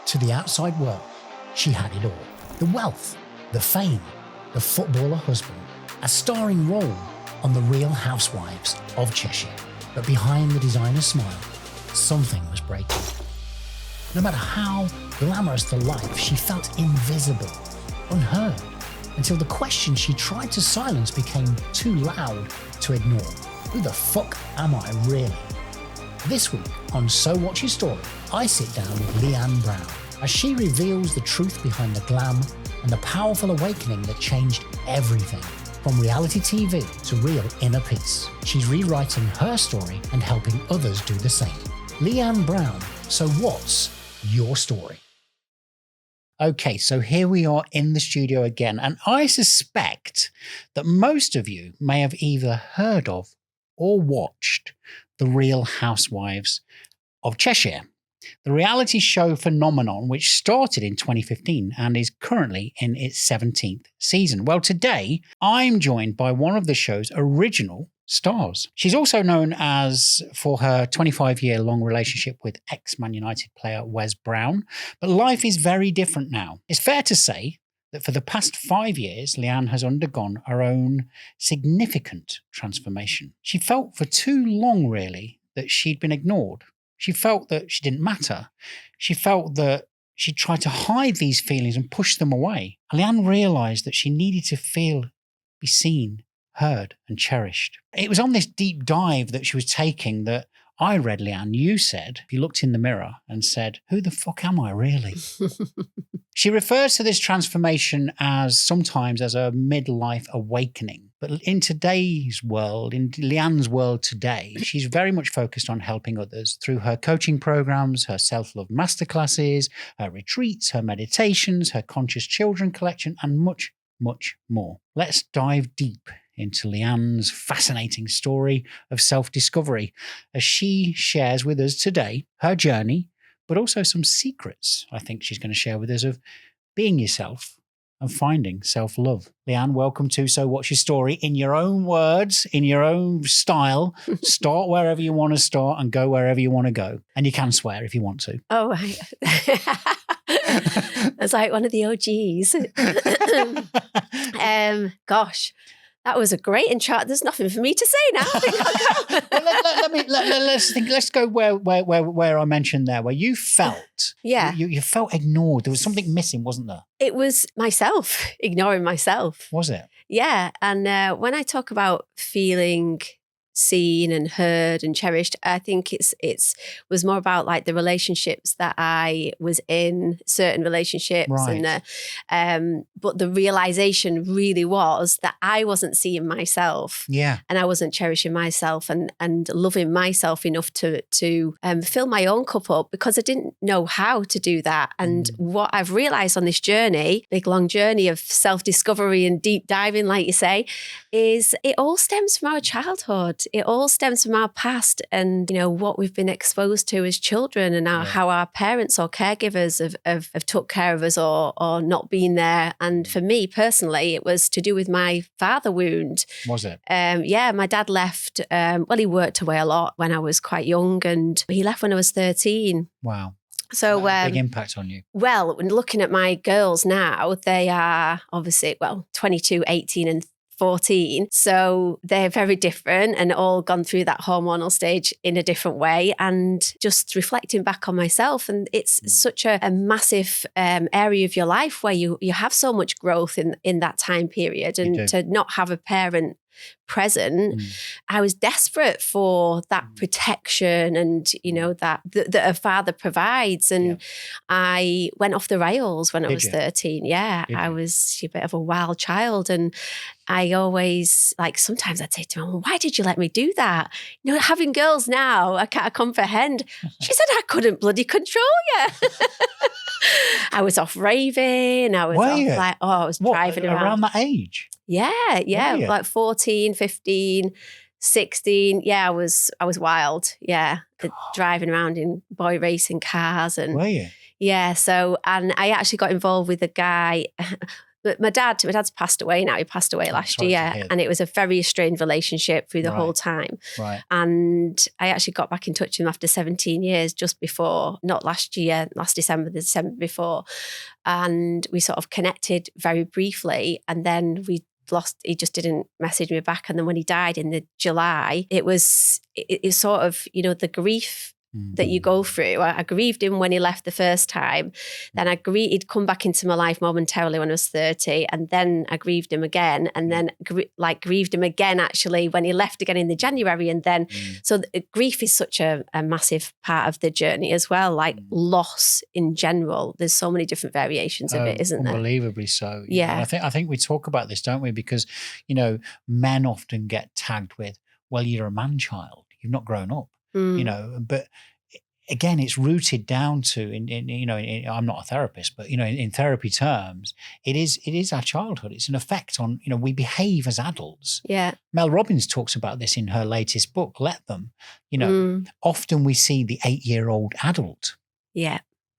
To the outside world, she had it all. The wealth, the fame, the footballer husband, a starring role on the Real Housewives of Cheshire. But behind the designer smile, something was breaking. No matter how glamorous the life, she felt invisible, unheard, until the question she tried to silence became too loud to ignore. Who the fuck am I really? This week on So What's Your Story, I sit down with Leanne Brown as she reveals the truth behind the glam and the powerful awakening that changed everything. From reality TV to real inner peace, she's rewriting her story and helping others do the same. Leanne Brown, so what's your story? Okay, so here we are in the studio again, and I suspect that most of you may have either heard of or watched The Real Housewives of Cheshire, the reality show phenomenon which started in 2015 and is currently in its 17th season. Well, today I'm joined by one of the show's original stars. She's also known as for her 25-year-long relationship with ex-Man United player Wes Brown, but life is very different now. It's fair to say that for the past 5 years, Leanne has undergone her own significant transformation. She felt for too long, really, that she'd been ignored. She felt that she didn't matter. She felt that she tried to hide these feelings and push them away. Leanne realised that she needed to be seen, heard and cherished. It was on this deep dive that she was taking that I read, Leanne, you said, you looked in the mirror and said, who the fuck am I really? She refers to this transformation sometimes as a midlife awakening. But in today's world, in Leanne's world today, she's very much focused on helping others through her coaching programs, her self-love masterclasses, her retreats, her meditations, her conscious children collection, and much, much more. Let's dive deep into Leanne's fascinating story of self-discovery as she shares with us today her journey, but also some secrets I think she's going to share with us of being yourself and finding self-love. Leanne, welcome to So What's Your Story? In your own words, in your own style, start wherever you want to start and go wherever you want to go. And you can swear if you want to. Oh, right. That's like one of the OGs. Gosh, that was a great intro. There's nothing for me to say now. Let's go where I mentioned there, where you felt, you felt ignored. There was something missing, wasn't there? It was myself, ignoring myself. Was it? Yeah. And when I talk about feeling seen and heard and cherished, I think it was more about like the relationships that I was in, certain relationships, right. But the realization really was that I wasn't seeing myself, and I wasn't cherishing myself and loving myself enough to fill my own cup up, because I didn't know how to do that. And what I've realized on this journey, big long journey of self-discovery and deep diving, like you say, is it all stems from our childhood. It all stems from our past and, what we've been exposed to as children and how our parents or caregivers have took care of us or not been there. And for me personally, it was to do with my father wound. Was it? My dad left. He worked away a lot when I was quite young, and he left when I was 13. Wow. So big impact on you. Well, when looking at my girls now, they are obviously, 22, 18 and 14. So they're very different and all gone through that hormonal stage in a different way. And just reflecting back on myself, and it's such a massive area of your life where you have so much growth in that time period. And to not have a parent present, I was desperate for that protection and that a father provides, and I went off the rails when I was 13. I was a bit of a wild child, and I always, sometimes I'd say to my mum, why did you let me do that? Having girls now, I can't comprehend. She said I couldn't bloody control you. I was off raving. I was I was driving around that age. Like 14, 15, 16. Yeah, I was wild. Yeah. Driving around in boy racing cars. And were you? Yeah. So, and I actually got involved with a guy. But my dad's passed away now. He passed away last year, and it was a very strained relationship through the whole time. Right. And I actually got back in touch with him after 17 years, just before, not last year, last December, the December before. And we sort of connected very briefly, and then he just didn't message me back. And then when he died in the July, it was sort of, the grief that you go through. I grieved him when he left the first time. Then he'd come back into my life momentarily when I was 30. And then I grieved him again. And then grieved him again, actually, when he left again in the January. And then, so grief is such a massive part of the journey as well, like loss in general. There's so many different variations of it, isn't there? Unbelievably so. Yeah. I think we talk about this, don't we? Because, men often get tagged with, well, you're a man-child. You've not grown up. But again, it's rooted down to, I'm not a therapist, but, in therapy terms, it is our childhood. It's an effect on, we behave as adults. Yeah. Mel Robbins talks about this in her latest book, Let Them. Often we see the 8-year-old adult. Yeah.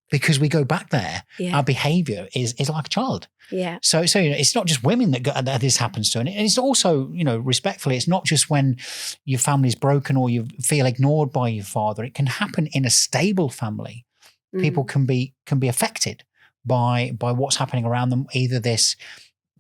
Because we go back there, our behavior is like a child. Yeah. So it's not just women that this happens to, and it's also, respectfully, it's not just when your family's broken or you feel ignored by your father. It can happen in a stable family. People can be affected by what's happening around them. Either this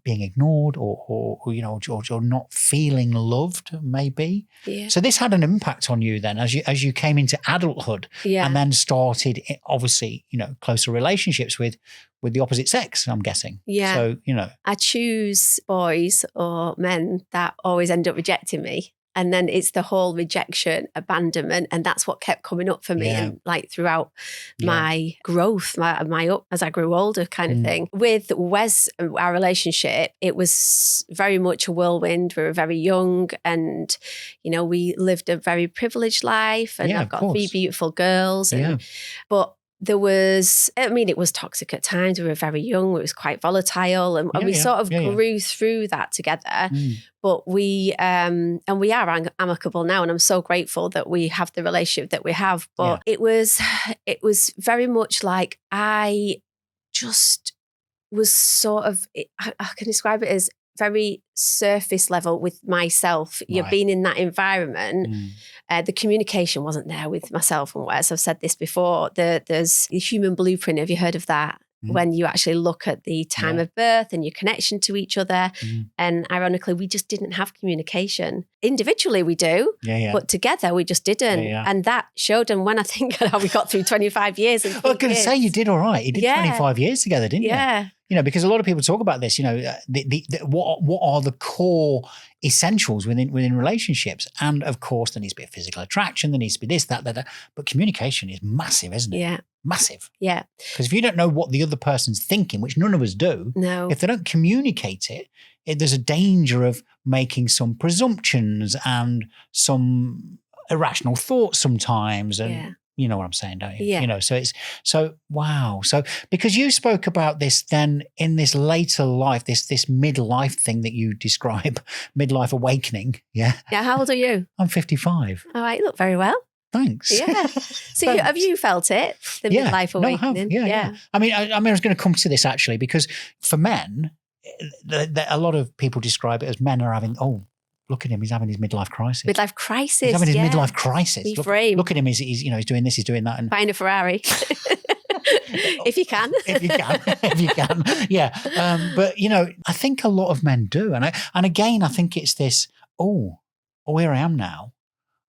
being ignored or not feeling loved, maybe. Yeah. So this had an impact on you then as you came into adulthood, and then started obviously, closer relationships with the opposite sex, I'm guessing. Yeah. So, I choose boys or men that always end up rejecting me. And then it's the whole rejection, abandonment, and that's what kept coming up for me, and like throughout my growth, my up as I grew older, kind of thing. With Wes, our relationship, it was very much a whirlwind. We were very young, and we lived a very privileged life, and I've got 3 beautiful girls, but there was, it was toxic at times. We were very young. It was quite volatile, and we sort of grew through that together. But we are amicable now, and I'm so grateful that we have the relationship that we have. But it was very much like I just was sort of, I can describe it as very surface level with myself. You've been in that environment. The communication wasn't there with myself and Wes. I've said this before. There's the human blueprint. Have you heard of that? When you actually look at the time of birth and your connection to each other. And ironically, we just didn't have communication. Individually, we do, but together we just didn't. And that showed. And when I think how we got through 25 years. And I was going to say, you did all right. You did 25 years together, didn't you? Yeah. Because a lot of people talk about this, what are the core essentials within relationships? And of course, there needs to be a physical attraction. There needs to be this, that. But communication is massive, isn't it? Yeah. Massive. Yeah. Because if you don't know what the other person's thinking, which none of us do, if they don't communicate it, there's a danger of making some presumptions and some irrational thoughts sometimes. And you know what I'm saying, don't you? Yeah. So wow. So because you spoke about this then in this later life, this midlife thing that you describe, midlife awakening. Yeah. Yeah. How old are you? I'm 55. All right. You look very well. Thanks. Yeah. So have you felt it? The midlife awakening? No, I have. I mean, I was going to come to this actually, because for men, a lot of people describe it as men are having, look at him, he's having his midlife crisis. Midlife crisis. He's having his midlife crisis. Look at him, he's doing this, he's doing that. And buying a Ferrari. If you can. if you can. Yeah. But, I think a lot of men do. And again, I think it's this, here I am now.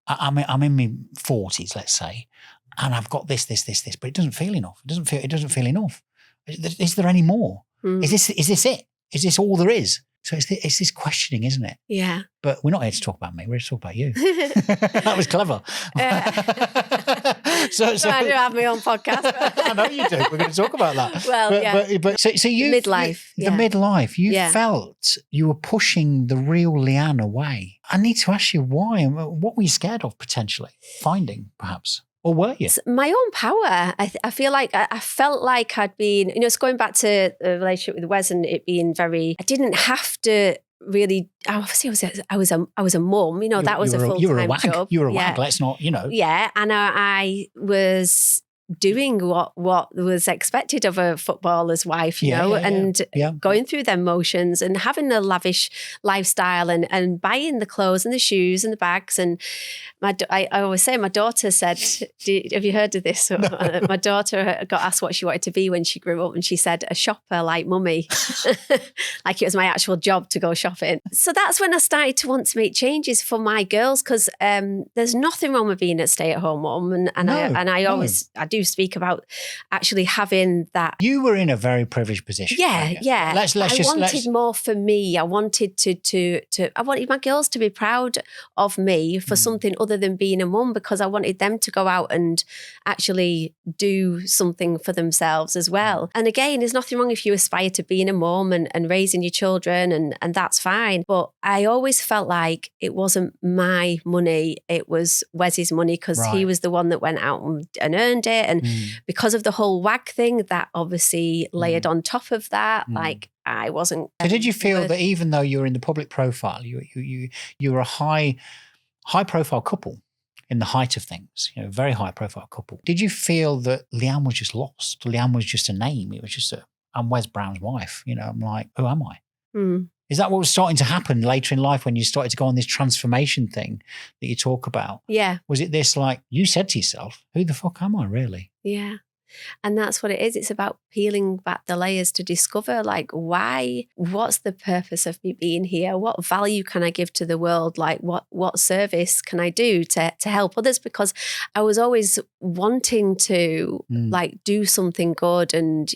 I'm in my 40s, let's say, and I've got this, but it doesn't feel enough. It doesn't feel enough. Is there any more? Is this it? Is this all there is? So it's this questioning, isn't it? Yeah. But we're not here to talk about me. We're here to talk about you. That was clever. So I do have my own podcast. I know you do. We're going to talk about that. Well, but so you midlife. The midlife. You felt you were pushing the real Leanne away. I need to ask you why. What were you scared of potentially finding, perhaps? Or were you? It's my own power. I feel like I felt like I'd been, it's going back to the relationship with Wes and it being very, I didn't have to really, obviously I was a mum, that was a full-time job. You were a wag, let's not, Yeah, and I was doing what was expected of a footballer's wife, and going through their motions and having a lavish lifestyle and buying the clothes and the shoes and the bags. And I always say, my daughter said, have you heard of this? No. My daughter got asked what she wanted to be when she grew up, and she said, a shopper like mummy. Like it was my actual job to go shopping. So that's when I started to want to make changes for my girls, because there's nothing wrong with being a stay-at-home mum. I do speak about actually having that. You were in a very privileged position. Yeah. I wanted more for me. I wanted I wanted my girls to be proud of me for something other than being a mum, because I wanted them to go out and actually do something for themselves as well. And again, there's nothing wrong if you aspire to being a mum and raising your children, and that's fine. But I always felt like it wasn't my money, it was Wes's money, because he was the one that went out and earned it. And because of the whole WAG thing, that obviously layered on top of that, like I wasn't. So did you feel that even though you were in the public profile, you were a high profile couple in the height of things, very high profile couple. Did you feel that Leanne was just lost? Leanne was just a name. It was just I'm Wes Brown's wife. I'm like, who am I? Is that what was starting to happen later in life when you started to go on this transformation thing that you talk about? Yeah. Was it this, like, you said to yourself, who the fuck am I really? Yeah. And that's what it is. It's about peeling back the layers to discover, like, what's the purpose of me being here? What value can I give to the world? Like, what service can I do to help others? Because I was always wanting to like do something good, and,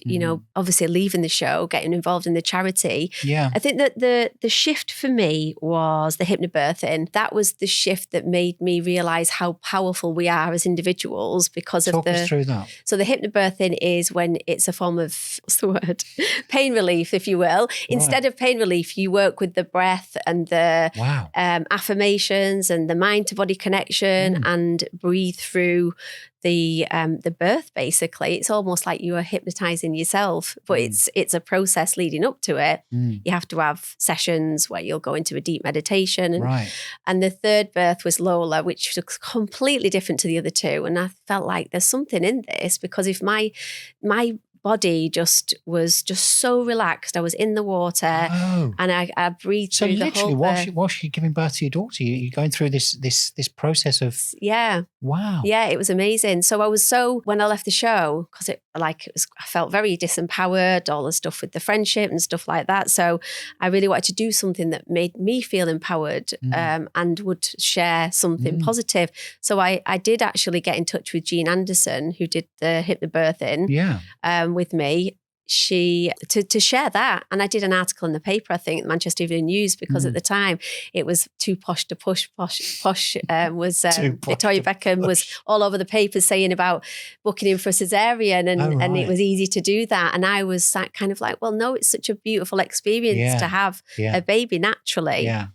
obviously leaving the show, getting involved in the charity. Yeah. I think that the shift for me was the hypnobirthing. That was the shift that made me realize how powerful we are as individuals because Talk us through that. So the hypnobirthing is when it's a form of, what's the word? Pain relief, if you will. Instead of pain relief, you work with the breath and the affirmations and the mind to body connection and breathe through the birth. Basically, it's almost like you are hypnotizing yourself, but it's a process leading up to it. You have to have sessions where you'll go into a deep meditation, and the third birth was Lola, which was completely different to the other two. And I felt like there's something in this, because if my body was just so relaxed. I was in the water and I breathed through the whole. So literally, whilst you're giving birth to your daughter, you're going through this process of. Yeah. Wow. Yeah, it was amazing. So I was when I left the show, because I felt very disempowered, all the stuff with the friendship and stuff like that. So I really wanted to do something that made me feel empowered and would share something positive. So I did actually get in touch with Jean Anderson, who did the hypnobirthing with me. To share that. And I did an article in the paper, I think, Manchester Evening News, because at the time it was too posh to push. Victoria Beckham was all over the papers saying about booking in for a cesarean, and it was easy to do that. And I was kind of like, well, no, it's such a beautiful experience to have a baby naturally. Yeah.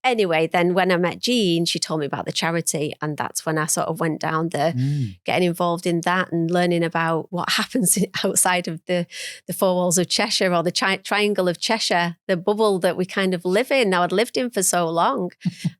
Anyway, then when I met Jean, she told me about the charity, and that's when I sort of went down getting involved in that and learning about what happens outside of the four walls of Cheshire, or the triangle of Cheshire, the bubble that we kind of live in. Now, I'd lived in for so long,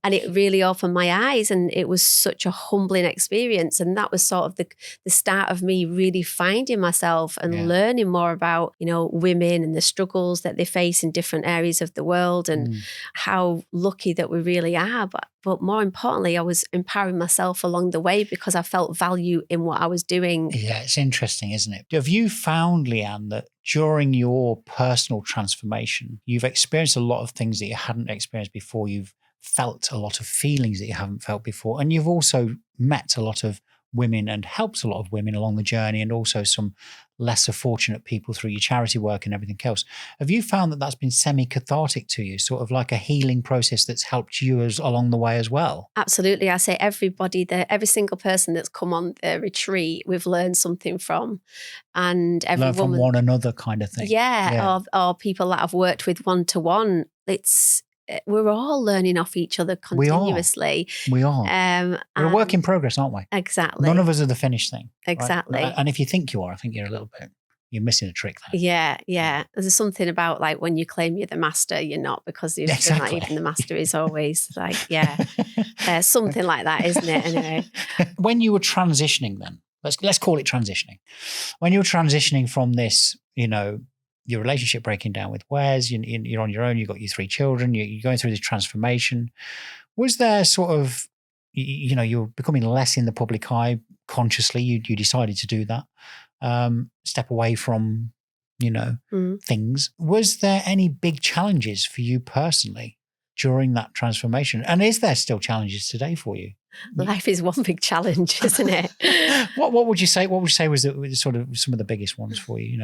and it really opened my eyes, and it was such a humbling experience. And that was sort of the start of me really finding myself and learning more about, women and the struggles that they face in different areas of the world, and how lucky that we really are. But more importantly, I was empowering myself along the way because I felt value in what I was doing. Yeah, it's interesting, isn't it? Have you found, Leanne, that during your personal transformation, you've experienced a lot of things that you hadn't experienced before? You've felt a lot of feelings that you haven't felt before. And you've also met a lot of women and helped a lot of women along the journey, and also some lesser fortunate people through your charity work and everything else. Have you found that that's been semi-cathartic to you, sort of like a healing process that's helped you along the way as well? Absolutely. I say every single person that's come on the retreat, we've learned something from. And every learn from one another kind of thing. Yeah. Or people that I've worked with one-to-one. We're all learning off each other continuously. We are. We're a work in progress, aren't we? Exactly. None of us are the finished thing. Exactly. Right? And if you think you are, I think you're missing a trick there. Yeah. There's something about like when you claim you're the master, you're not, because you're not even the master is always like, something like that, isn't it? Anyway. When you were transitioning then let's call it transitioning. When you're transitioning from this, your relationship breaking down with Wes, you're on your own, you've got your 3 children, you're going through this transformation. Was there sort of, you're becoming less in the public eye consciously, you decided to do that, step away from, things. Was there any big challenges for you personally during that transformation? And is there still challenges today for you? Life is one big challenge, isn't it? What would you say? What would you say was sort of some of the biggest ones for you?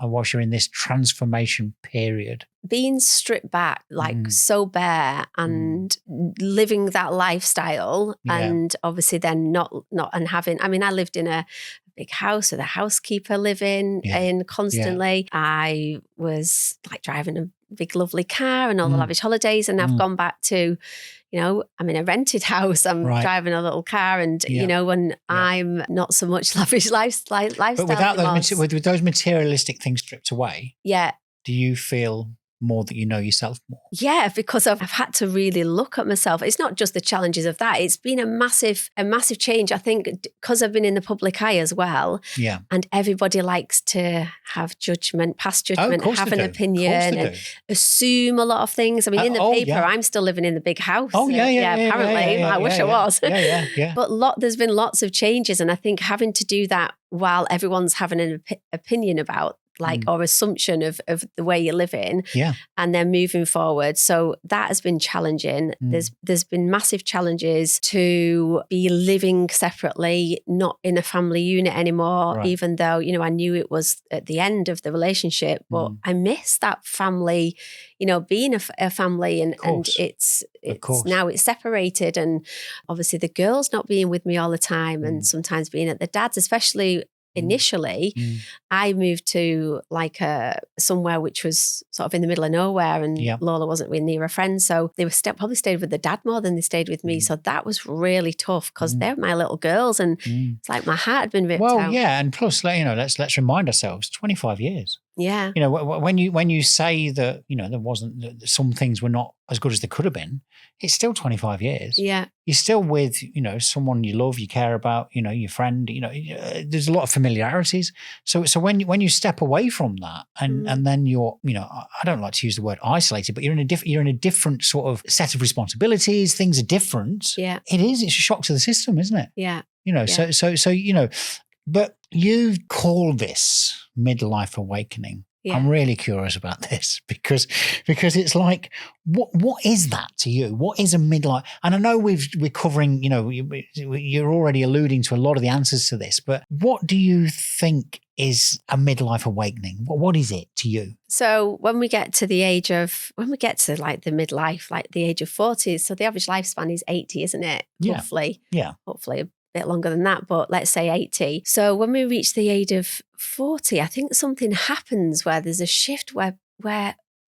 Whilst you're in this transformation period, being stripped back, so bare, and living that lifestyle, and obviously then not and having. I mean, I lived in a big house with a housekeeper living in constantly. I was driving a big lovely car and all the lavish holidays, and I've gone back to, I'm in a rented house, I'm driving a little car, and when I'm not so much lavish lifestyle. But without with those materialistic things stripped away, do you feel more that you know yourself more? Yeah, because I've had to really look at myself. It's not just the challenges of that. It's been a massive change. I think because I've been in the public eye as well. Yeah. And everybody likes to have judgment, pass judgment, have an opinion, and assume a lot of things. I mean, in the paper, I'm still living in the big house. Oh, apparently. I wish I was. Yeah. But there's been lots of changes. And I think having to do that while everyone's having an opinion about or assumption of the way you're living, and then moving forward. So that has been challenging. There's been massive challenges to be living separately, not in a family unit anymore, even though, I knew it was at the end of the relationship, but I miss that family, being a family, and it's now it's separated, and obviously the girls not being with me all the time, and sometimes being at the dad's, especially initially. I moved to somewhere which was sort of in the middle of nowhere, and Lola wasn't really near a friend, so they were probably stayed with the dad more than they stayed with me. So that was really tough because they're my little girls, and it's like my heart had been ripped out. And plus, let's remind ourselves, 25 years. Yeah. When you say that, there wasn't, some things were not as good as they could have been, it's still 25 years. Yeah. You're still with, someone you love, you care about, your friend, there's a lot of familiarities. So when you step away from that and then you're, I don't like to use the word isolated, but you're in a different sort of set of responsibilities. Things are different. Yeah. It's a shock to the system, isn't it? Yeah. So but you call this midlife awakening. Yeah. I'm really curious about this because it's like, what is that to you? What is a midlife? And I know we're covering, you're already alluding to a lot of the answers to this, but what do you think is a midlife awakening? What is it to you? So when we get to the midlife, the age of 40, so the average lifespan is 80, isn't it? Yeah. Roughly. Yeah. Hopefully bit longer than that, but let's say 80. So when we reach the age of 40, I think something happens where there's a shift where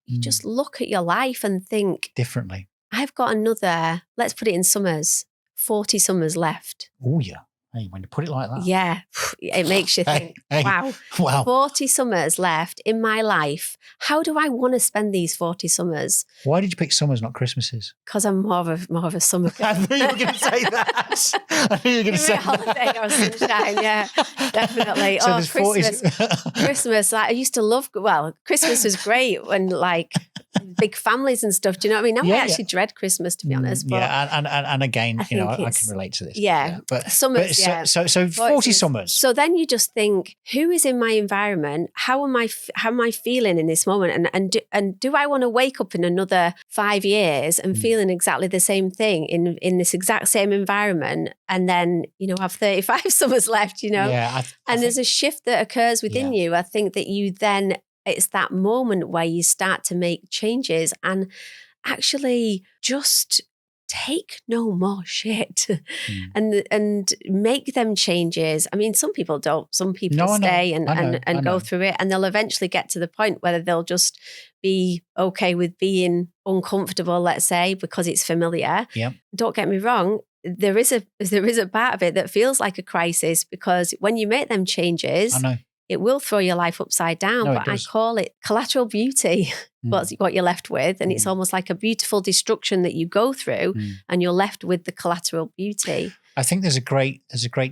you just look at your life and think differently. I've got another, let's put it in summers, 40 summers left. Oh yeah. Hey, when you put it like that. Yeah. It makes you think, wow, 40 summers left in my life. How do I want to spend these 40 summers? Why did you pick summers, not Christmases? Because I'm more of a summer girl. I knew you were going to say that. I knew you were going to say holiday or sunshine, yeah, definitely. So Christmas. I used to love, Christmas was great when big families and stuff. Do you know what I mean? Now I actually dread Christmas, to be honest. But and again, I can relate to this. Yeah. But summers, So 40 summers. So then you just think, who is in my environment? How am I feeling in this moment? And do I want to wake up in another 5 years and feeling exactly the same thing in this exact same environment, and then have 35 summers left? Yeah. There's a shift that occurs within you. I think that you then, it's that moment where you start to make changes and actually just take no more shit and make them changes. I mean, some people don't. Some people stay and go through it, and they'll eventually get to the point where they'll just be okay with being uncomfortable, let's say, because it's familiar. Yeah. Don't get me wrong. There is a part of it that feels like a crisis, because when you make them changes, it will throw your life upside down. But I call it collateral beauty. What you're left with, and it's almost like a beautiful destruction that you go through, and you're left with the collateral beauty. I think there's a great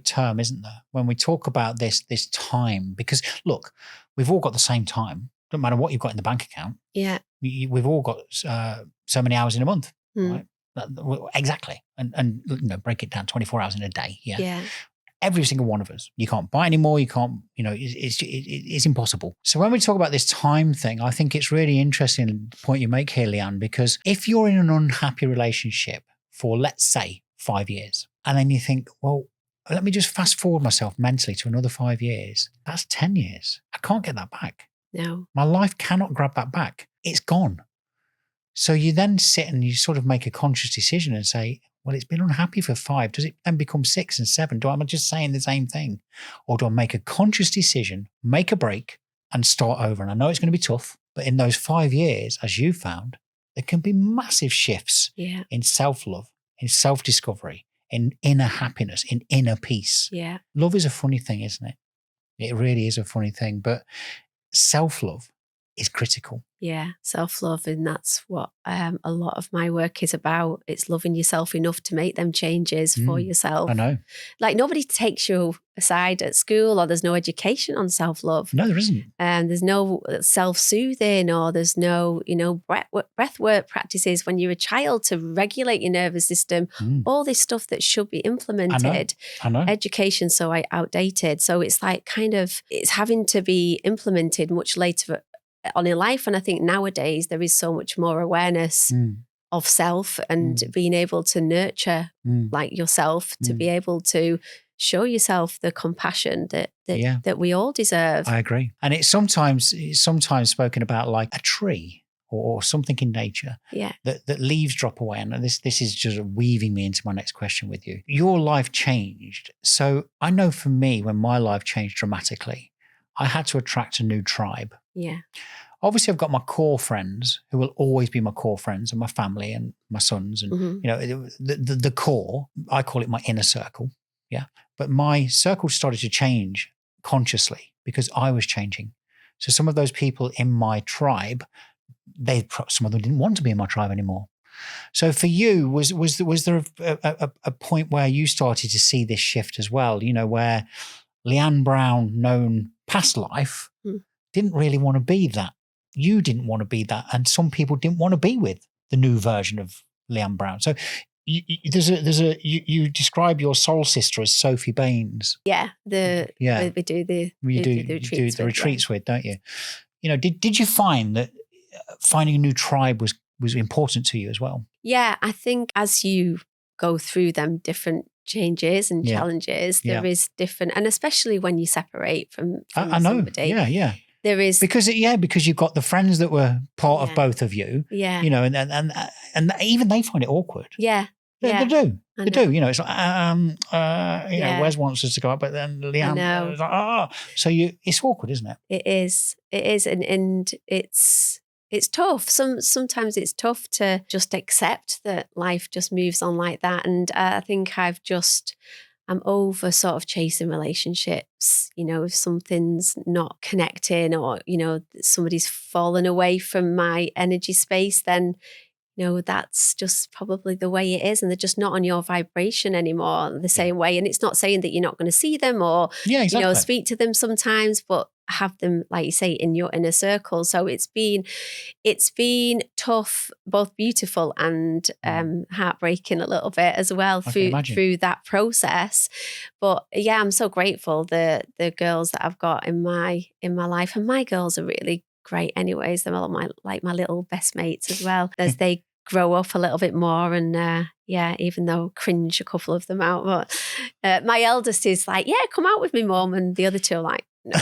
term, isn't there, when we talk about this time? Because look, we've all got the same time. Don't matter what you've got in the bank account. Yeah. We've all got so many hours in a month, right? Exactly. And break it down, 24 hours in a day. Yeah. Every single one of us. You can't buy anymore. You can't, it's impossible. So when we talk about this time thing, I think it's really interesting the point you make here, Leanne, because if you're in an unhappy relationship for, let's say, 5 years, and then you think, well, let me just fast forward myself mentally to another 5 years. That's 10 years. I can't get that back. No. My life cannot grab that back. It's gone. So you then sit and you sort of make a conscious decision and say, well, it's been unhappy for 5. Does it then become 6 and 7? Am I just saying the same thing? Or do I make a conscious decision, make a break and start over? And I know it's going to be tough, but in those 5 years, as you found, there can be massive shifts in self-love, in self-discovery, in inner happiness, in inner peace. Yeah. Love is a funny thing, isn't it? It really is a funny thing, but self-love is critical. Yeah, self-love. And that's what a lot of my work is about. It's loving yourself enough to make them changes for yourself. I know. Like nobody takes you aside at school, or there's no education on self-love. No, there isn't. And there's no self-soothing, or there's no, breath work practices when you're a child to regulate your nervous system. All this stuff that should be implemented. I know. Education's so outdated. So it's like it's having to be implemented much later on in life. And I think nowadays there is so much more awareness of self and being able to nurture like yourself, to be able to show yourself the compassion that we all deserve. I agree. And it's sometimes spoken about like a tree or something in nature that leaves drop away. And this is just weaving me into my next question with you. Your life changed. So I know for me, when my life changed dramatically, I had to attract a new tribe. Yeah. Obviously, I've got my core friends who will always be my core friends, and my family and my sons, and the core. I call it my inner circle. Yeah, but my circle started to change consciously because I was changing. So some of those people in my tribe, some of them didn't want to be in my tribe anymore. So for you, was there a point where you started to see this shift as well? Where Leanne Brown, known past life, didn't really want to be that. You didn't want to be that. And some people didn't want to be with the new version of Leanne Brown. So you describe your soul sister as Sophie Baines. Yeah. We do the retreats with, don't you? Did you find that finding a new tribe was important to you as well? Yeah, I think as you go through them different changes and challenges, there is different, and especially when you separate from somebody. Yeah. There is because you've got the friends that were part of both of you. Yeah. And even they find it awkward. Yeah. They do. They do. It's like Wes wants us to go out, but then Leanne is like, so it's awkward, isn't it? It is, and it's tough. Sometimes it's tough to just accept that life just moves on like that. And I think I'm over sort of chasing relationships. If something's not connecting, or, somebody's fallen away from my energy space, then, that's just probably the way it is. And they're just not on your vibration anymore the same way. And it's not saying that you're not going to see them or, speak to them sometimes, but have them, like you say, in your inner circle. So it's been tough, both beautiful and heartbreaking a little bit as well through that process. But yeah, I'm so grateful the girls that I've got in my life, and my girls are really great anyways. They're all my little best mates as well as they grow up a little bit more. And even though cringe a couple of them out, but my eldest is like, yeah, come out with me, mum, and the other two are like, no.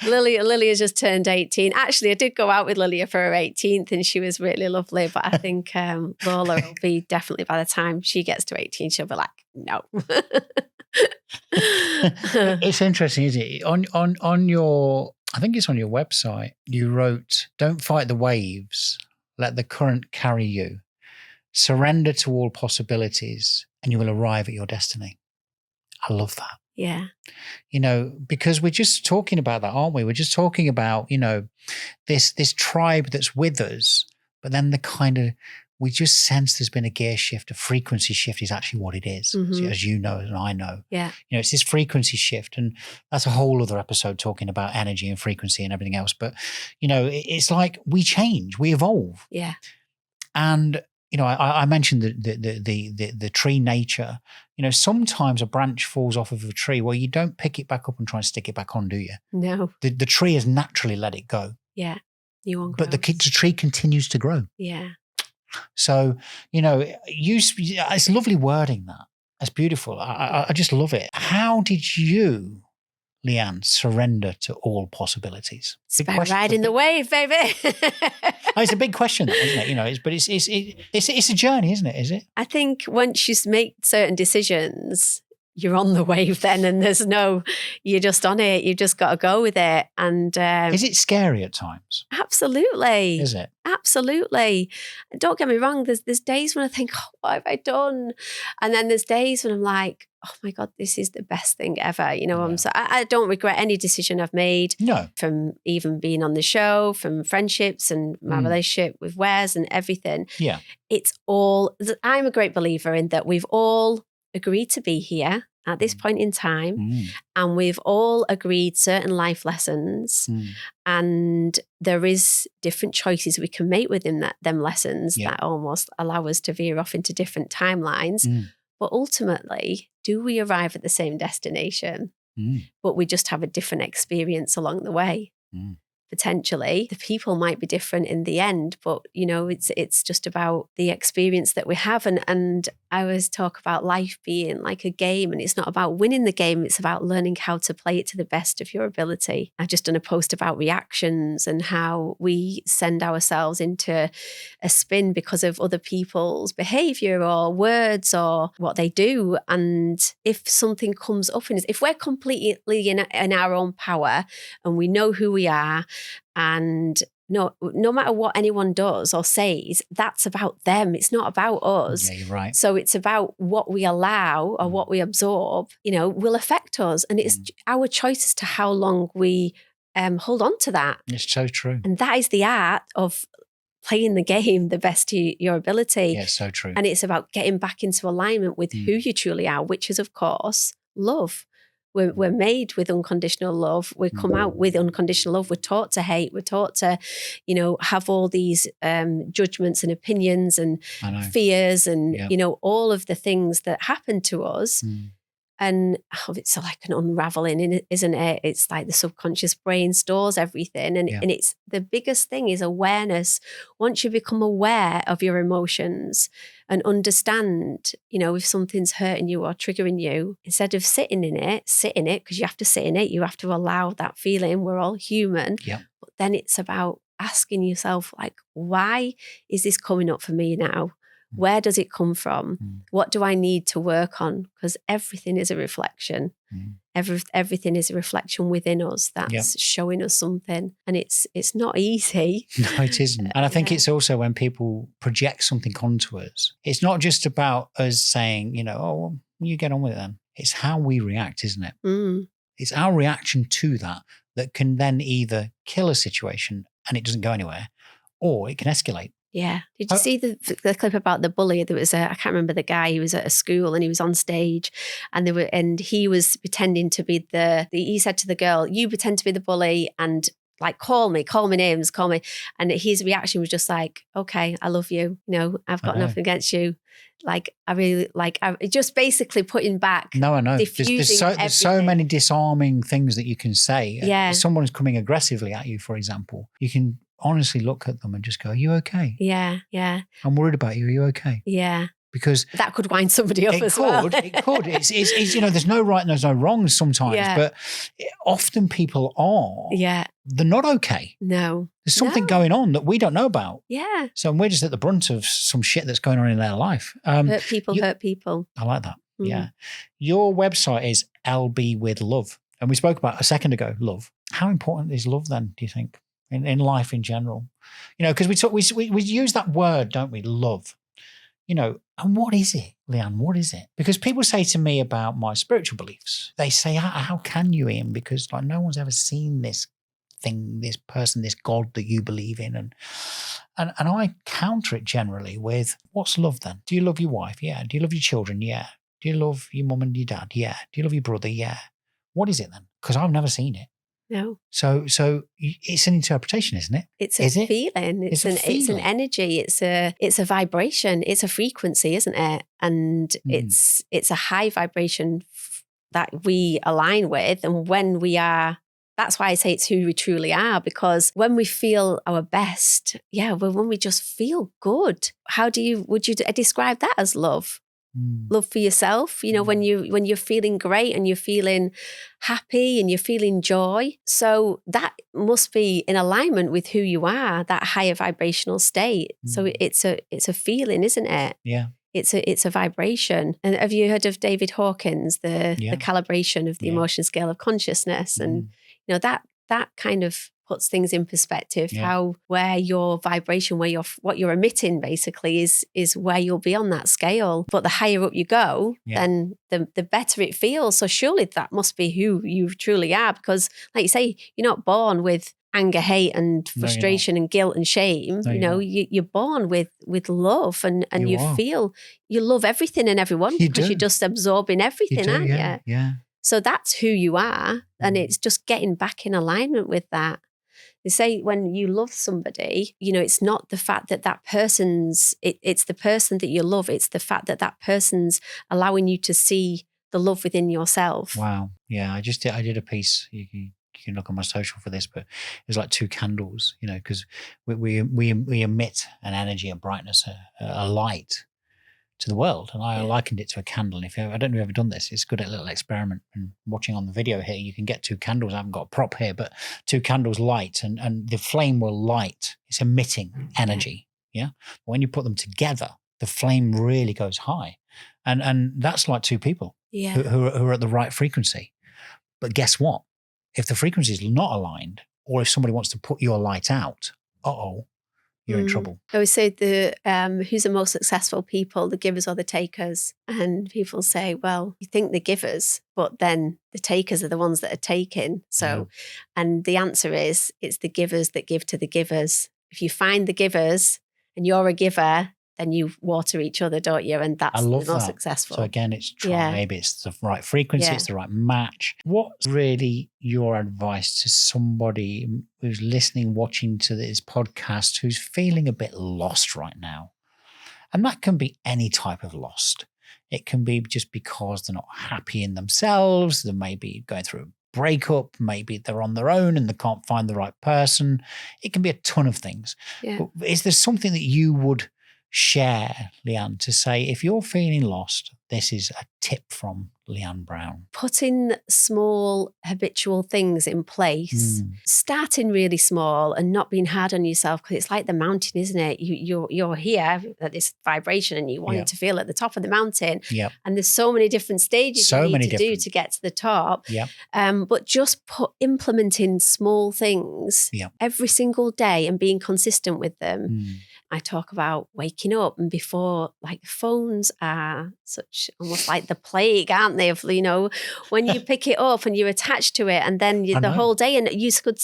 Lily has just turned 18. Actually, I did go out with Lilia for her 18th and she was really lovely, but I think Lola will be definitely, by the time she gets to 18, she'll be like, no. It's interesting, isn't it? On your, I think it's on your website, you wrote, don't fight the waves, let the current carry you. Surrender to all possibilities and you will arrive at your destiny. I love that. Yeah. Because we're just talking about that, aren't we? We're just talking about, this tribe that's with us, but then we just sense there's been a gear shift, a frequency shift is actually what it is, as you know and I know. Yeah. It's this frequency shift, and that's a whole other episode talking about energy and frequency and everything else. But, it's like we change, we evolve. Yeah. And, I mentioned the tree nature. Sometimes a branch falls off of a tree. Well, you don't pick it back up and try and stick it back on, do you? No. The tree has naturally let it go. Yeah. New one But the tree continues to grow. Yeah. So, it's lovely wording that. That's beautiful. I just love it. How did you, Leanne, surrender to all possibilities? It's about riding the wave, baby. It's a big question, isn't it? It's a journey, isn't it? Is it? I think once you make certain decisions, you're on the wave then, and you're just on it. You just got to go with it. And is it scary at times? Absolutely. Is it? Absolutely. Don't get me wrong. There's days when I think, what have I done? And then there's days when I'm like, oh my God, this is the best thing ever. I don't regret any decision I've made. No. From even being on the show, from friendships and my relationship with Wes and everything. Yeah. I'm a great believer in that we've all agreed to be here at this point in time, and we've all agreed certain life lessons, and there is different choices we can make within them lessons that almost allow us to veer off into different timelines. But ultimately, do we arrive at the same destination? But we just have a different experience along the way. Potentially, the people might be different in the end, but it's just about the experience that we have. And I always talk about life being like a game, and it's not about winning the game, it's about learning how to play it to the best of your ability. I've just done a post about reactions and how we send ourselves into a spin because of other people's behavior or words or what they do. And if something comes up in us, if we're completely in our own power and we know who we are, and no matter what anyone does or says, that's about them. It's not about us. Yeah, you're right. So it's about what we allow or what we absorb, will affect us. And it's our choice as to how long we hold on to that. It's so true. And that is the art of playing the game the best to your ability. Yeah, so true. And it's about getting back into alignment with who you truly are, which is, of course, love. We're made with unconditional love. We come out with unconditional love. We're taught to hate. We're taught to, have all these judgments and opinions and fears and, all of the things that happen to us. And it's like an unraveling, isn't it? It's like the subconscious brain stores everything. And it's the biggest thing is awareness. Once you become aware of your emotions and understand, if something's hurting you or triggering you, instead of sitting in it, because you have to sit in it. You have to allow that feeling. We're all human. Yeah. But then it's about asking yourself, like, why is this coming up for me now? Where does it come from? What do I need to work on? Because everything is a reflection. Everything is a reflection within us that's showing us something. And it's not easy. No, it isn't. And I think it's also when people project something onto us, it's not just about us saying, oh, well, you get on with it then. It's how we react, isn't it? It's our reaction to that can then either kill a situation and it doesn't go anywhere, or it can escalate. Yeah. Did you see the clip about the bully? There was I can't remember the guy. He was at a school and he was on stage, and he was pretending to be he said to the girl, "You pretend to be the bully and like call me names, call me." And his reaction was just like, "Okay, I love you. I've got nothing against you. Like I really just basically putting back." No, I know. There's so many disarming things that you can say. Yeah. If someone's coming aggressively at you, for example, you can honestly look at them and just go, "Are you okay?" Yeah, yeah. "I'm worried about you. Are you okay?" Yeah. Because that could wind somebody up as well. It could. It's there's no right and there's no wrongs sometimes, but often people are. Yeah. They're not okay. No. There's something going on that we don't know about. Yeah. So we're just at the brunt of some shit that's going on in their life. Hurt people. I like that. Yeah. Your website is LB with Love. And we spoke about a second ago, love. How important is love then, do you think? In life in general, because we use that word, don't we? Love, and what is it, Leanne? What is it? Because people say to me about my spiritual beliefs, they say, how can you, Ian? Because like no one's ever seen this thing, this person, this God that you believe in. And I counter it generally with, what's love then? Do you love your wife? Yeah. Do you love your children? Yeah. Do you love your mum and your dad? Yeah. Do you love your brother? Yeah. What is it then? Because I've never seen it. No. So it's an interpretation, isn't it? It's a feeling. It's an energy. It's a vibration. It's a frequency, isn't it? And it's a high vibration that we align with. And when we are, that's why I say it's who we truly are, because when we feel our best, when we just feel good, would you describe that as love? Love for yourself, when you're feeling great and you're feeling happy and you're feeling joy. So that must be in alignment with who you are, that higher vibrational state. So it's a feeling, isn't it? Yeah. It's a vibration. And have you heard of David Hawkins, the calibration of the emotion scale of consciousness? And that kind of puts things in perspective, where your vibration, what you're emitting basically is where you'll be on that scale. But the higher up you go, then the better it feels. So surely that must be who you truly are, because like you say, you're not born with anger, hate and frustration and guilt and shame. You're born with love and you love everything and everyone, because you're just absorbing everything, aren't you? Yeah. So that's who you are. And it's just getting back in alignment with that. They say when you love somebody, it's not the fact that it's the person that you love. It's the fact that person's allowing you to see the love within yourself. Wow. Yeah. I did a piece. You can look on my social for this, but it was like two candles, because we emit an energy, a brightness, a light to the world. And I likened it to a candle. And I don't know if you've ever done this, it's good at a little experiment. And watching on the video here, you can get two candles. I haven't got a prop here, but two candles light and the flame will light. It's emitting energy. Yeah. But when you put them together, the flame really goes high. And that's like two people who are at the right frequency. But guess what? If the frequency is not aligned, or if somebody wants to put your light out, you're in trouble. I always say who's the most successful people, the givers or the takers? And people say, well, you think the givers, but then the takers are the ones that are taking. So, and the answer is, it's the givers that give to the givers. If you find the givers and you're a giver, then you water each other, don't you? And that's the most successful. So again, it's tribe, it's the right frequency, it's the right match. What's really your advice to somebody who's listening, watching to this podcast, who's feeling a bit lost right now? And that can be any type of lost. It can be just because they're not happy in themselves. They may be going through a breakup. Maybe they're on their own and they can't find the right person. It can be a ton of things. Yeah. But is there something that you would share, Leanne, to say, if you're feeling lost, this is a tip from Leanne Brown? Putting small habitual things in place, starting really small and not being hard on yourself, because it's like the mountain, isn't it? You're here at this vibration and you want it to feel at the top of the mountain. And there's so many different stages you need to do to get to the top. But just implementing small things every single day and being consistent with them. I talk about waking up, and before, like, phones are such almost like the plague, aren't they? Of, when you pick it up and you're attached to it, and then the whole day, and you could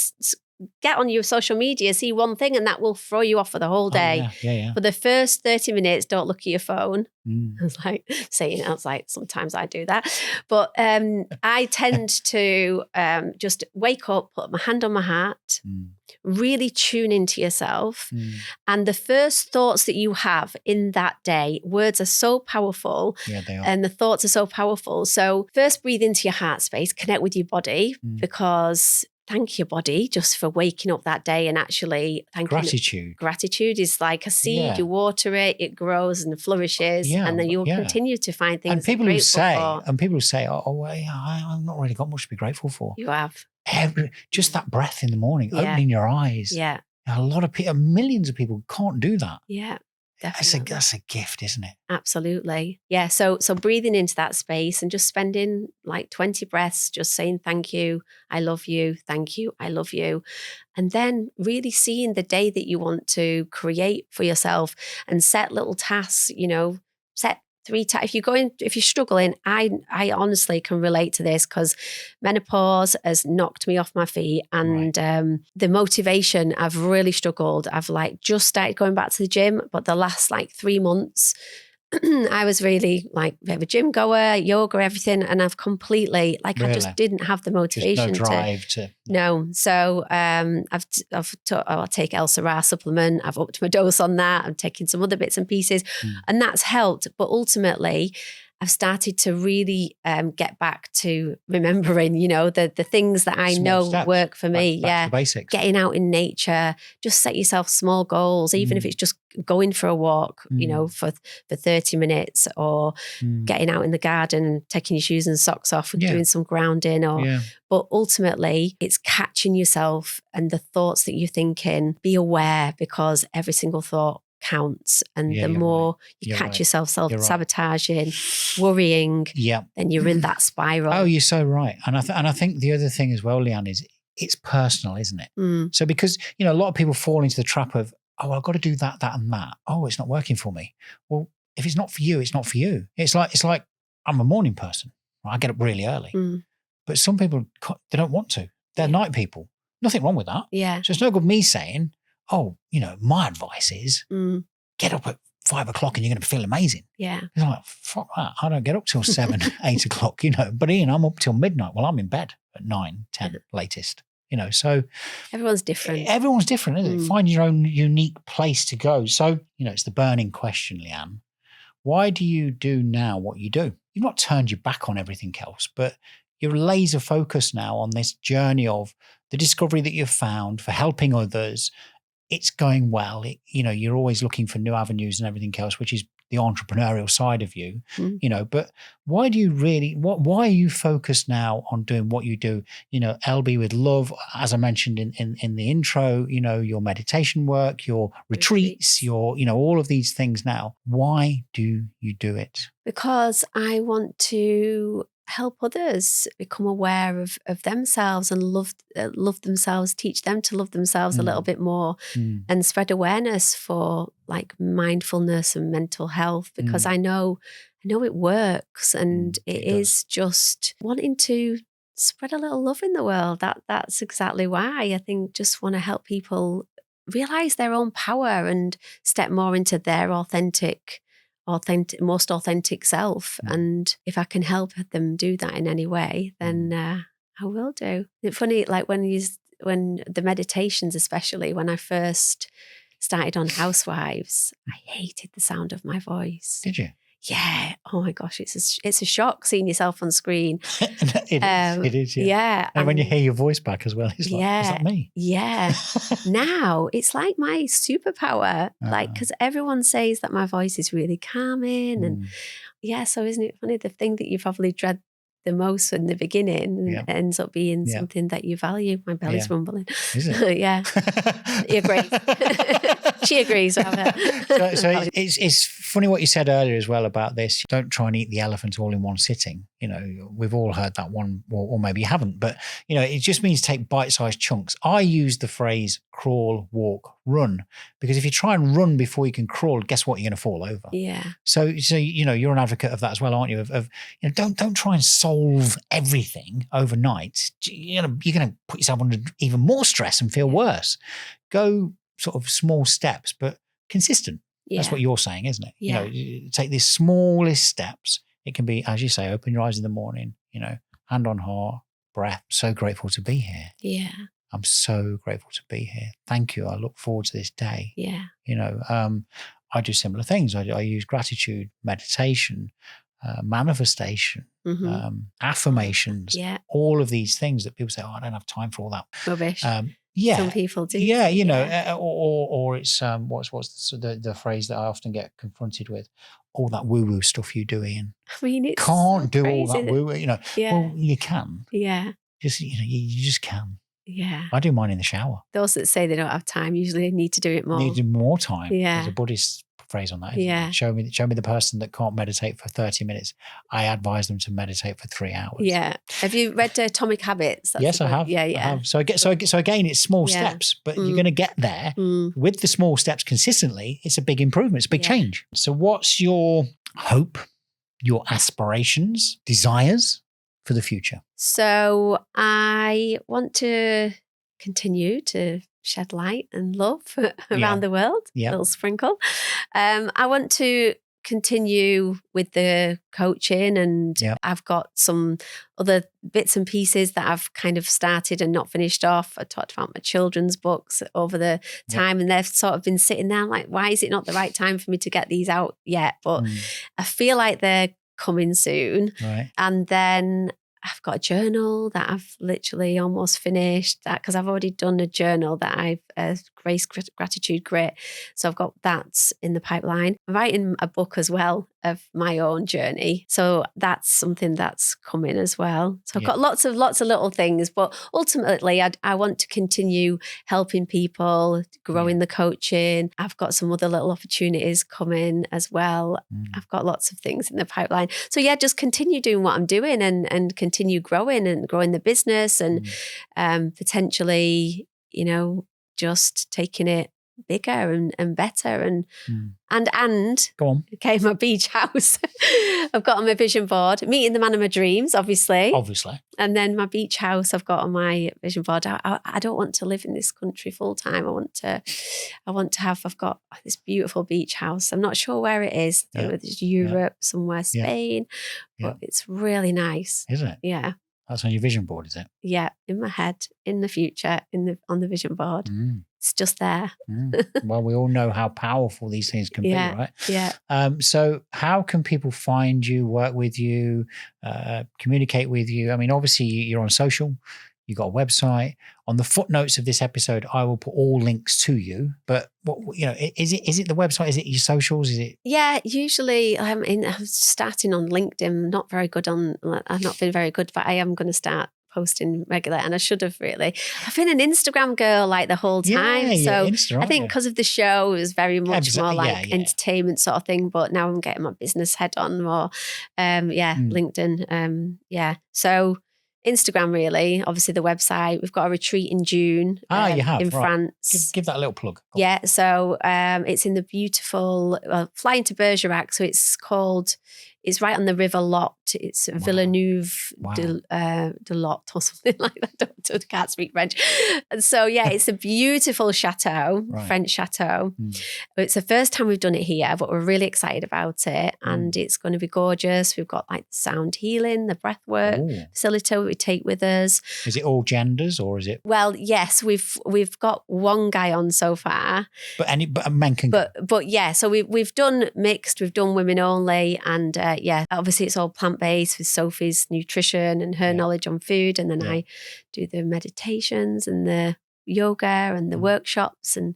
get on your social media, see one thing, and that will throw you off for the whole day. For the first 30 minutes, don't look at your phone. I was like saying it, I was like, sometimes I do that. But I tend to just wake up, put my hand on my heart, really tune into yourself. And the first thoughts that you have in that day, words are so powerful. Yeah, they are. And the thoughts are so powerful. So first, breathe into your heart space, connect with your body, because thank your body just for waking up that day and actually thanking gratitude. Gratitude is like a seed. You water it, it grows and flourishes, and then you'll continue to find things. And people who say, I've not really got much to be grateful for. You have just that breath in the morning, opening your eyes. Yeah, a lot of people, millions of people can't do that. Yeah. Definitely. That's a gift, isn't it? Absolutely. Yeah. So breathing into that space and just spending like 20 breaths, just saying, thank you, I love you, thank you, I love you. And then really seeing the day that you want to create for yourself and set little tasks, set 3 times. If you're struggling, I honestly can relate to this because menopause has knocked me off my feet, and the motivation, I've really struggled. I've like just started going back to the gym, but the last like 3 months, I was really like a bit of a gym goer, yoga, everything, and I've completely I just didn't have the motivation. Just no drive to. No, so I'll take L-Sera supplement. I've upped my dose on that. I'm taking some other bits and pieces, and that's helped. But ultimately, I've started to really get back to remembering, the things that I know work for me. Back to the basics. Getting out in nature, just set yourself small goals, even if it's just going for a walk, for 30 minutes, or getting out in the garden and taking your shoes and socks off and doing some grounding. But ultimately, it's catching yourself and the thoughts that you're thinking. Be aware, because every single thought counts, and the more you catch yourself self-sabotaging, worrying, then you're in that spiral. Oh, you're so right. And I think the other thing as well, Leanne, is it's personal, isn't it? So because a lot of people fall into the trap of, I've got to do that and that. Oh, it's not working for me. Well, if it's not for you, it's not for you. It's like I'm a morning person. I get up really early, but some people, they don't want to. They're night people. Nothing wrong with that. Yeah. So it's no good me saying, my advice is get up at 5 o'clock and you're going to feel amazing. Yeah. It's like, fuck that. I don't get up till 7, 8 o'clock, But Ian, I'm up till midnight. Well, I'm in bed at 9, 10 latest, So everyone's different. Everyone's different, isn't it? Find your own unique place to go. So, it's the burning question, Leanne. Why do you do now what you do? You've not turned your back on everything else, but you're laser focused now on this journey of the discovery that you've found for helping others. It's going well. You're always looking for new avenues and everything else, which is the entrepreneurial side of you, but why do you why are you focused now on doing what you do? LB with love, as I mentioned in the intro, your meditation work, your retreats, your, all of these things now. Why do you do it? Because I want to help others become aware of themselves and love themselves, teach them to love themselves a little bit more, and spread awareness for like mindfulness and mental health, because I know it works, and it is just wanting to spread a little love in the world. That's exactly why I think just want to help people realize their own power and step more into their most authentic self. And if I can help them do that in any way, then I will do. It's funny, like when the meditations, especially when I first started on Housewives, I hated the sound of my voice. Did you? Yeah. Oh my gosh, it's a shock seeing yourself on screen. It is. Yeah. And when you hear your voice back as well, it's like, is that me? Yeah. Now it's like my superpower, because everyone says that my voice is really calming, and so isn't it funny? The thing that you probably dread the most in the beginning ends up being something that you value. My belly's rumbling. Is it? Yeah. He agrees. She agrees. So it's funny what you said earlier as well about this. Don't try and eat the elephant all in one sitting. We've all heard that one, or maybe you haven't, but it just means take bite-sized chunks. I use the phrase crawl, walk, run, because if you try and run before you can crawl, guess what? You're going to fall over. Yeah. So you're an advocate of that as well, aren't you? Of don't try and solve everything overnight. You're going to put yourself under even more stress and feel worse. Go sort of small steps, but consistent. Yeah. That's what you're saying, isn't it? Yeah. Take these smallest steps. It can be, as you say, open your eyes in the morning, hand on heart, breath. So grateful to be here. Yeah. I'm so grateful to be here. Thank you. I look forward to this day. Yeah. I do similar things. I use gratitude, meditation, manifestation, affirmations, all of these things that people say, I don't have time for all that. Rubbish. Yeah. Some people do. Yeah, or it's what's the phrase that I often get confronted with? All that woo-woo stuff you do, Ian. I mean, it's can't so do crazy, all that woo-woo, Yeah. Well, you can. Yeah. Just you just can. Yeah. I do mine in the shower. Those that say they don't have time usually need to do it more. Need to do more time. Yeah. There's a Buddhist phrase on that. Show me the person that can't meditate for 30 minutes. I advise them to meditate for 3 hours. Yeah. Have you read Atomic Habits? Yes, I have. Yeah. I have. So again, it's small steps, but you're going to get there with the small steps consistently. It's a big improvement. It's a big change. So what's your hope your aspirations, desires for the future? So I want to continue to shed light and love around the world, a little sprinkle. I want to continue with the coaching, and I've got some other bits and pieces that I've kind of started and not finished off. I talked about my children's books over the time, and they've sort of been sitting there like, why is it not the right time for me to get these out yet? But I feel like they're coming soon. Right. And then I've got a journal that I've literally almost finished, because I've already done a journal that I've Grace, Gratitude, Grit. So I've got that in the pipeline. I'm writing a book as well of my own journey. So that's something that's coming as well. So I've got lots of little things, but ultimately I want to continue helping people, growing the coaching. I've got some other little opportunities coming as well. I've got lots of things in the pipeline. So just continue doing what I'm doing and continue growing the business and potentially, just taking it bigger and better and go on. Okay, my beach house. I've got on my vision board, meeting the man of my dreams, obviously. And then my beach house I've got on my vision board. I don't want to live in this country full time. I've got this beautiful beach house. I'm not sure where it is. It's Europe, somewhere, Spain, but it's really nice. Is it? Yeah. That's on your vision board, is it? Yeah, in my head, in the future, on the vision board. It's just there. Well, we all know how powerful these things can be, right? Yeah. So how can people find you, work with you, communicate with you? I mean, obviously you're on social, you've got a website. On the footnotes of this episode, I will put all links to you. But is it the website? Is it your socials? Is it? Yeah, usually I'm starting on LinkedIn. I've not been very good, but I am going to start posting regular, and I should have really. I've been an Instagram girl like the whole time. I think because of the show, it was very much more like entertainment sort of thing. But now I'm getting my business head on more. LinkedIn. So Instagram, really. Obviously, the website. We've got a retreat in June. You have in France. Give that a little plug. Yeah. So it's in the beautiful flying to Bergerac. So it's right on the River Lot. It's Villeneuve de Lot or something like that. I can't speak French. And so, it's a beautiful chateau, French chateau. It's the first time we've done it here, but we're really excited about it. And it's going to be gorgeous. We've got like sound healing, the breath work facility we take with us. Is it all genders or is it? Well, yes, we've got one guy on so far. But men can go. But so we've done mixed, we've done women only, and obviously it's all plant-based with Sophie's nutrition and her knowledge on food, and then I do the meditations and the yoga and the workshops, and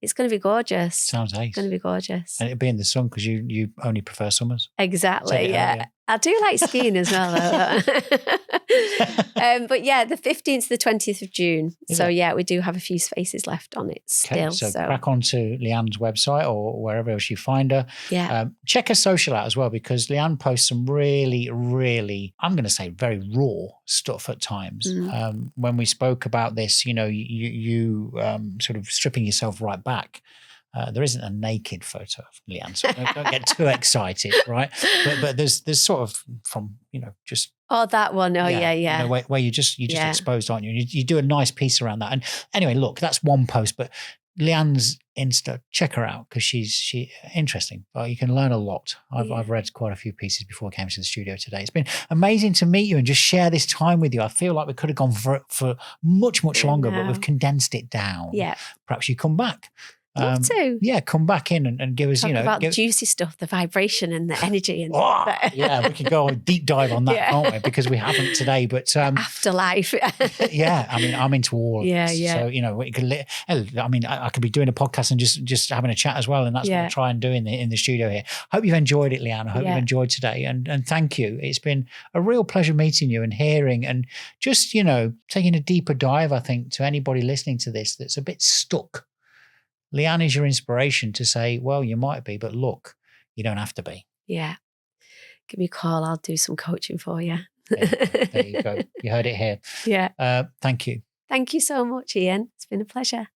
it's going to be gorgeous. Sounds ace. It's going to be gorgeous. And it'll be in the sun because you only prefer summers. Exactly, yeah. I do like skiing as well, though. But the 15th to the 20th of June. We do have a few spaces left on it still. So crack on to Leanne's website or wherever else you find her. Yeah. Check her social out as well, because Leanne posts some really, really, I'm going to say very raw stuff at times. When we spoke about this, you sort of stripping yourself right back. There isn't a naked photo of Leanne, so don't get too excited, right? But there's sort of from just that one. Where you just exposed, aren't you? You do a nice piece around that. And anyway, look, that's one post, but Leanne's Insta, check her out because she's interesting. You can learn a lot. I've read quite a few pieces before I came to the studio today. It's been amazing to meet you and just share this time with you. I feel like we could have gone for much longer, but we've condensed it down. Yeah, perhaps you come back. Love to. Yeah, come back in and give us, Talk about the juicy stuff, the vibration and the energy. And we could go on a deep dive on that, can't we? Because we haven't today, but afterlife. I mean, I'm into all of this. So, I could be doing a podcast and just having a chat as well. And that's what I try and do in the studio here. Hope you've enjoyed it, Leanne. I hope you've enjoyed today. And thank you. It's been a real pleasure meeting you and hearing and just, taking a deeper dive, I think, to anybody listening to this that's a bit stuck. Leanne is your inspiration to say, well, you might be, but look, you don't have to be. Yeah. Give me a call. I'll do some coaching for you. There you go. You heard it here. Yeah. Thank you. Thank you so much, Ian. It's been a pleasure.